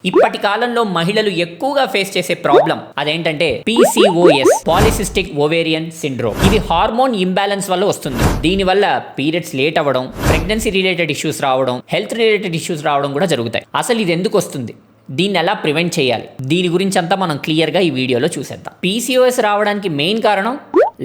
ఇప్పటి కాలంలో మహిళలు ఎక్కువగా ఫేస్ చేసే ప్రాబ్లం అదేంటంటే PCOS, పాలిసిస్టిక్ ఓవేరియన్ సిండ్రోమ్. ఇది హార్మోన్ ఇంబ్యాలెన్స్ వల్ల వస్తుంది. దీనివల్ల పీరియడ్స్ లేట్ అవ్వడం, ప్రెగ్నెన్సీ రిలేటెడ్ ఇష్యూస్ రావడం, హెల్త్ రిలేటెడ్ ఇష్యూస్ రావడం కూడా జరుగుతాయి. అసలు ఇది ఎందుకు వస్తుంది, దీన్ని ఎలా ప్రివెంట్ చేయాలి, దీని గురించి అంతా మనం క్లియర్గా ఈ వీడియోలో చూసేద్దాం. PCOS రావడానికి మెయిన్ కారణం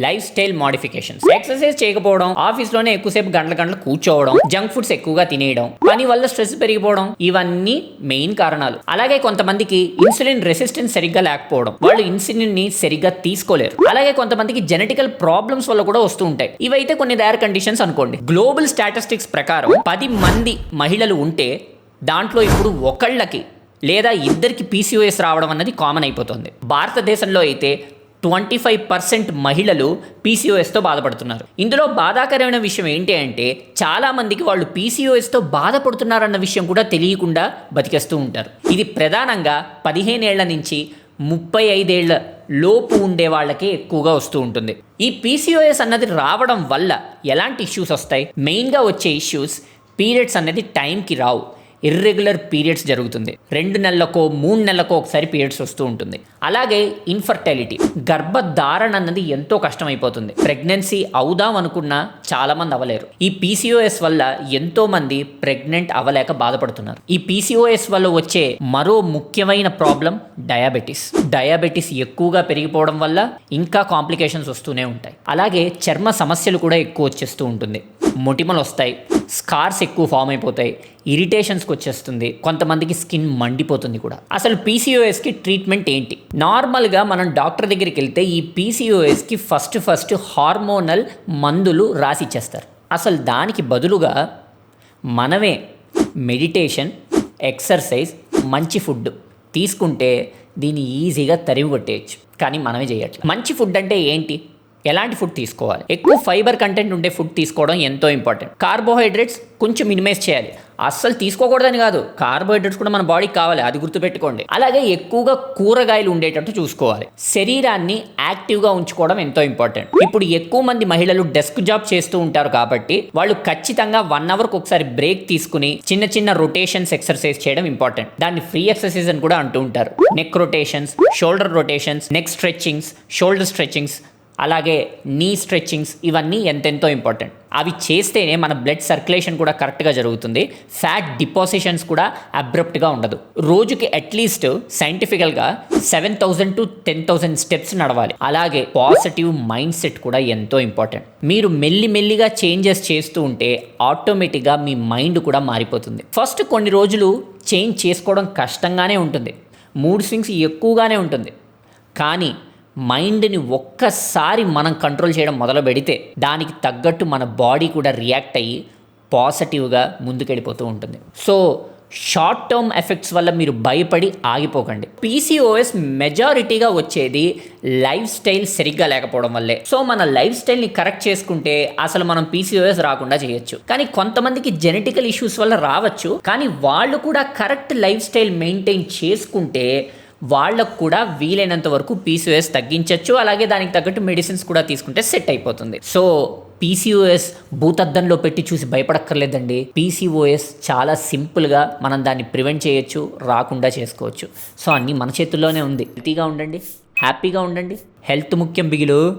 లైఫ్ స్టైల్ మోడిఫికేషన్స్. ఎక్సర్సైజ్ చేయకపోవడం, ఆఫీస్లోనే ఎక్కువసేపు గంటలు కూర్చోవడం, జంక్ ఫుడ్స్ ఎక్కువగా తినేయడం, పని వల్ల స్ట్రెస్ పెరిగిపోవడం, ఇవన్నీ మెయిన్ కారణాలు. అలాగే కొంతమందికి ఇన్సులిన్ రెసిస్టెన్స్ సరిగ్గా లేకపోవడం, వాళ్ళు ఇన్సులిన్ ని సరిగ్గా తీసుకోలేరు. అలాగే కొంతమందికి జెనెటికల్ ప్రాబ్లమ్స్ వల్ల కూడా వస్తూ ఉంటాయి. ఇవైతే కొన్ని రేర్ కండిషన్స్ అనుకోండి. గ్లోబల్ స్టాటిస్టిక్స్ ప్రకారం 10 మంది మహిళలు ఉంటే దాంట్లో ఇప్పుడు ఒకళ్ళకి లేదా ఇద్దరికి PCOS రావడం అన్నది కామన్ అయిపోతుంది. భారతదేశంలో అయితే 25% మహిళలు PCOSతో బాధపడుతున్నారు. ఇందులో బాధాకరమైన విషయం ఏంటి అంటే చాలామందికి వాళ్ళు PCOSతో బాధపడుతున్నారన్న విషయం కూడా తెలియకుండా బతికేస్తూ ఉంటారు. ఇది ప్రధానంగా 15 ఏళ్ల నుంచి 35 ఏళ్ల లోపు ఉండే వాళ్ళకే ఎక్కువగా వస్తూ ఉంటుంది. ఈ PCOS అన్నది రావడం వల్ల ఎలాంటి ఇష్యూస్ వస్తాయి? మెయిన్గా వచ్చే ఇష్యూస్, పీరియడ్స్ అనేది టైంకి రావు, ఇర్రెగ్యులర్ పీరియడ్స్ జరుగుతుంది. 2 నెలలకో 3 నెలలకో ఒకసారి పీరియడ్స్ వస్తూ ఉంటుంది. అలాగే ఇన్ఫర్టిలిటీ, గర్భధారణ అన్నది ఎంతో కష్టమైపోతుంది. ప్రెగ్నెన్సీ అవుదాం అనుకున్నా చాలామంది అవ్వలేరు. ఈ PCOS వల్ల ఎంతోమంది ప్రెగ్నెంట్ అవ్వలేక బాధపడుతున్నారు. ఈ PCOS వల్ల వచ్చే మరో ముఖ్యమైన ప్రాబ్లం డయాబెటీస్ ఎక్కువగా పెరిగిపోవడం వల్ల ఇంకా కాంప్లికేషన్స్ వస్తూనే ఉంటాయి. అలాగే చర్మ సమస్యలు కూడా ఎక్కువ వచ్చేస్తూ ఉంటుంది. మొటిమలు వస్తాయి, స్కార్స్ ఎక్కువ ఫామ్ అయిపోతాయి, ఇరిటేషన్స్కి వచ్చేస్తుంది, కొంతమందికి స్కిన్ మండిపోతుంది కూడా. అసలు PCOSకి ట్రీట్మెంట్ ఏంటి? నార్మల్గా మనం డాక్టర్ దగ్గరికి వెళ్తే ఈ PCOSకి ఫస్ట్ హార్మోనల్ మందులు రాసి ఇచ్చేస్తారు. అసలు దానికి బదులుగా మనమే మెడిటేషన్, ఎక్సర్సైజ్, మంచి ఫుడ్ తీసుకుంటే దీన్ని ఈజీగా తరిమి కొట్టేయచ్చు. కానీ మనమే చేయట్లేదు. మంచి ఫుడ్ అంటే ఏంటి? ఎలాంటి ఫుడ్ తీసుకోవాలి? ఎక్కువ ఫైబర్ కంటెంట్ ఉండే ఫుడ్ తీసుకోవడం ఎంతో ఇంపార్టెంట్. కార్బోహైడ్రేట్స్ కొంచెం మినిమైజ్ చేయాలి. అస్సలు తీసుకోకూడదని కాదు, కార్బోహైడ్రేట్స్ కూడా మన బాడీకి కావాలి, అది గుర్తుపెట్టుకోండి. అలాగే ఎక్కువగా కూరగాయలు ఉండేటట్టు చూసుకోవాలి. శరీరాన్ని యాక్టివ్గా ఉంచుకోవడం ఎంతో ఇంపార్టెంట్. ఇప్పుడు ఎక్కువ మంది మహిళలు డెస్క్ జాబ్ చేస్తూ ఉంటారు కాబట్టి వాళ్ళు ఖచ్చితంగా 1 అవర్కి ఒకసారి బ్రేక్ తీసుకుని చిన్న రొటేషన్స్ ఎక్సర్సైజ్ చేయడం ఇంపార్టెంట్. దాన్ని ఫ్రీ ఎక్సర్సైజ్ అని కూడా అంటూ ఉంటారు. Neck rotations, shoulder rotations, neck stretchings, shoulder stretchings, అలాగే నీ స్ట్రెచ్చింగ్స్, ఇవన్నీ ఎంతెంతో ఇంపార్టెంట్. అవి చేస్తేనే మన బ్లడ్ సర్క్యులేషన్ కూడా కరెక్ట్గా జరుగుతుంది. ఫ్యాట్ డిపాజిషన్స్ కూడా అబ్రప్ట్గా ఉండదు. రోజుకి అట్లీస్ట్ సైంటిఫికల్గా 7,000 to 10,000 స్టెప్స్ నడవాలి. అలాగే పాజిటివ్ మైండ్ సెట్ కూడా ఎంతో ఇంపార్టెంట్. మీరు మెల్లిగా చేంజెస్ చేస్తూ ఉంటే ఆటోమేటిక్గా మీ మైండ్ కూడా మారిపోతుంది. ఫస్ట్ కొన్ని రోజులు చేంజ్ చేసుకోవడం కష్టంగానే ఉంటుంది, మూడ్ స్వింగ్స్ ఎక్కువగానే ఉంటుంది. కానీ మైండ్ని ఒక్కసారి మనం కంట్రోల్ చేయడం మొదలు పెడితే దానికి తగ్గట్టు మన బాడీ కూడా రియాక్ట్ అయ్యి పాజిటివ్గా ముందుకెళ్ళిపోతూ ఉంటుంది. సో షార్ట్ టర్మ్ ఎఫెక్ట్స్ వల్ల మీరు భయపడి ఆగిపోకండి. PCOS మెజారిటీగా వచ్చేది లైఫ్ స్టైల్ సరిగ్గా లేకపోవడం వల్లే. సో మన లైఫ్ స్టైల్ని కరెక్ట్ చేసుకుంటే అసలు మనం PCOS రాకుండా చేయొచ్చు. కానీ కొంతమందికి జెనెటికల్ ఇష్యూస్ వల్ల రావచ్చు. కానీ వాళ్ళు కూడా కరెక్ట్ లైఫ్ స్టైల్ మెయింటైన్ చేసుకుంటే వాళ్ళకు కూడా వీలైనంత వరకు PCOS తగ్గించవచ్చు. అలాగే దానికి తగ్గట్టు మెడిసిన్స్ కూడా తీసుకుంటే సెట్ అయిపోతుంది. సో PCOS భూతద్దంలో పెట్టి చూసి భయపడక్కర్లేదండి. PCOS చాలా సింపుల్గా మనం దాన్ని ప్రివెంట్ చేయొచ్చు, రాకుండా చేసుకోవచ్చు. సో అన్నీ మన చేతుల్లోనే ఉంది. హెల్తీగా ఉండండి, హ్యాపీగా ఉండండి. హెల్త్ ముఖ్యం బిగిలు.